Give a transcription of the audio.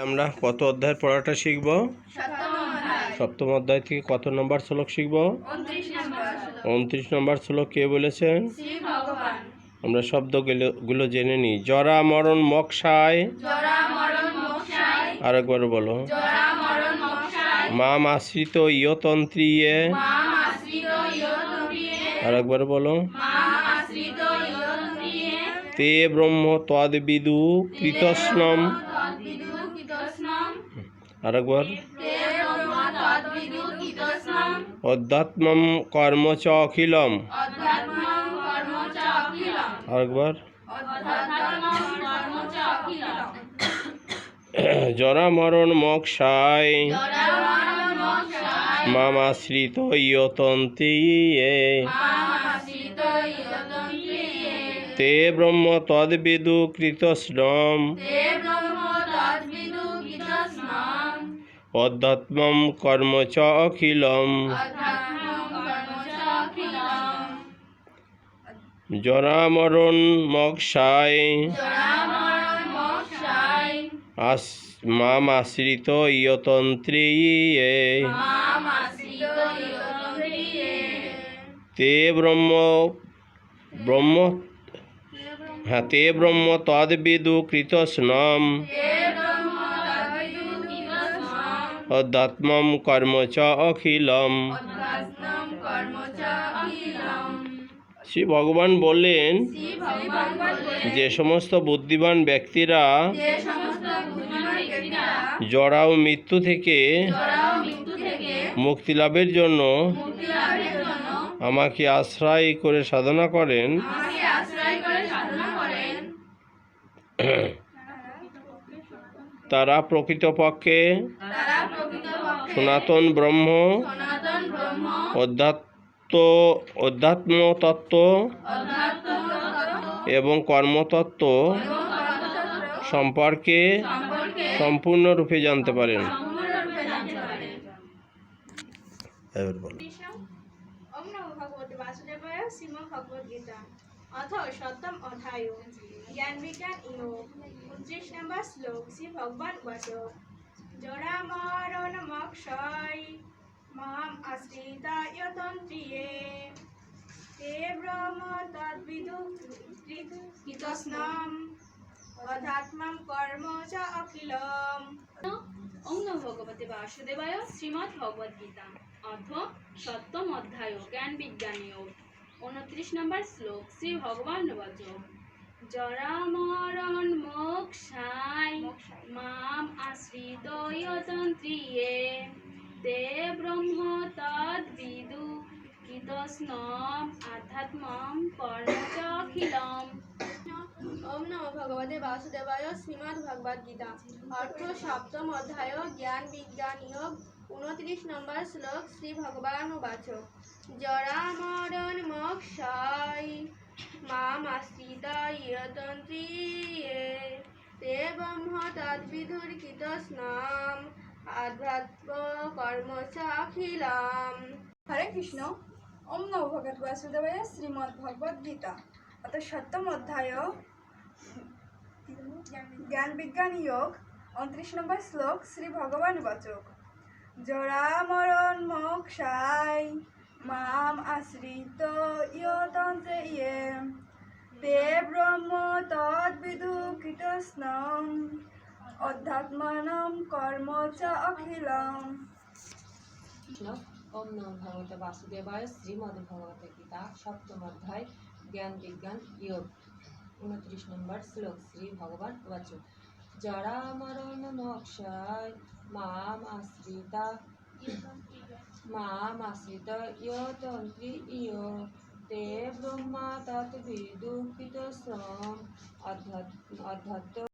আমরা কত অধ্যায়ের পড়াটা শিখব? সপ্তম অধ্যায় থেকে কত নম্বর শ্লোক শিখব? 29 নম্বর শ্লোক কে বলেছেন? আমরা শব্দগুলো জেনে নিই। জরা মরণ মোক্ষায়, আরেকবার বলো। মাম আশ্রিত ইয়তন্ত্রিয়ে, আরেকবার বলো। তে ব্রহ্ম তদ্বিদু কৃতস্নম, আরেকবার। অধ্যাত্মম কর্ম চ অখিলম, আরেকবার। জরা মরণ মোক্ষায় মাম আশ্রিত ইয়তন্ত্রিয়ে, তে ব্রহ্ম তদ্বিদু কৃতস্নম, অধ্যাত্মম কর্ম চ অখিলম। জরা মরণ মোক্ষায় মাম আশ্রিত ইয়তন্ত্রিয়ে, তে ব্রহ্ম তদ্বিদু কৃতস্নম, অধ্যাত্মম কর্ম চ অখিলম। শ্রী ভগবান বললেন, যে সমস্ত বুদ্ধিমান ব্যক্তিরা জরা ও মৃত্যু থেকে মুক্তি লাভের জন্য আমাকে আশ্রয় করে সাধনা করেন, তারা প্রকৃতপক্ষে সনাতন ব্রহ্ম, অধ্যাত্ম তত্ত্ব এবং কর্মতত্ত্ব সম্পর্কে সম্পূর্ণরূপে জানতে পারেন। এবার বলো। ওম নমো ভগবতে বাসুদেবায়। শ্রীমদ্ ভগবদ গীতা অথ সপ্তম অধ্যায় জ্ঞান বিজ্ঞান যোগ 29 নম্বর শ্লোক। শ্রী ভগবান উবাচ জরা মরণ মোক্ষায় মাম আশ্রিতা ইয়তন্ত্রিয়ে, তে ব্রহ্ম তদ্বিদু কৃতস্নম, অধ্যাত্মম কর্ম চ অখিলম। ওম নমো ভগবতে বাসুদেবায়। শ্রীমদ্ ভগবদ গীতা অথ সপ্তম অধ্যায় জ্ঞান বিজ্ঞান যোগ 29 নম্বর শ্লোক। শ্রী ভগবান উবাচ জরা মরণ মোক্ষায় মাম আশ্রিত ইয়তন্ত্রিয়ে, তে ব্রহ্ম তদ্বিদু কৃতস্নম, আধ্যাত্মম কর্ম চ অখিলম। ওম নমো ভগবতে বাসুদেবায়। শ্রীমদ্ ভগবদ গীতা অর্থ সপ্তম অধ্যায় জ্ঞান বিজ্ঞান যোগ 29 নম্বর শ্লোক। শ্রী ভগবান উবাচ জরা মরণ মোক্ষায় মাম আশ্রিতা ইয়তন্ত্রিয়ে, তে ব্রহ্ম তদ্বিদু কৃতস্নম, আধ্যাত্ম কর্ম চ অখিলম। হরে কৃষ্ণ। ওম নমো ভগবতে বাসুদেবায়। শ্রীমদ্ ভগবদ গীতা অত সপ্তম অধ্যায় জ্ঞান বিজ্ঞান যোগ 29 নম্বর শ্লোক। শ্রী ভগবান উবাচ জরা মরণ মোক্ষায় মাম আশ্রিত ইয়তন্ত্রিয়ে, তে ব্রহ্ম তদ্বিদু কৃতস্নম, অধ্যাত্মনম কর্ম চ অখিলম। ওম নমো ভগবতে বাসুদেবায়। শ্রীমদ্ ভগবত গীতা সপ্তম অধ্যায় জ্ঞান বিজ্ঞান যোগ 29 নম্বর শ্লোক। শ্রী ভগবান উবাচ জরা মরণ মোক্ষায় মাম আশ্রিতা ইয়তন্ত্রিয়ে, তে ব্রহ্ম তদ্বিদু কৃতস্নম, অধ্যাত্ম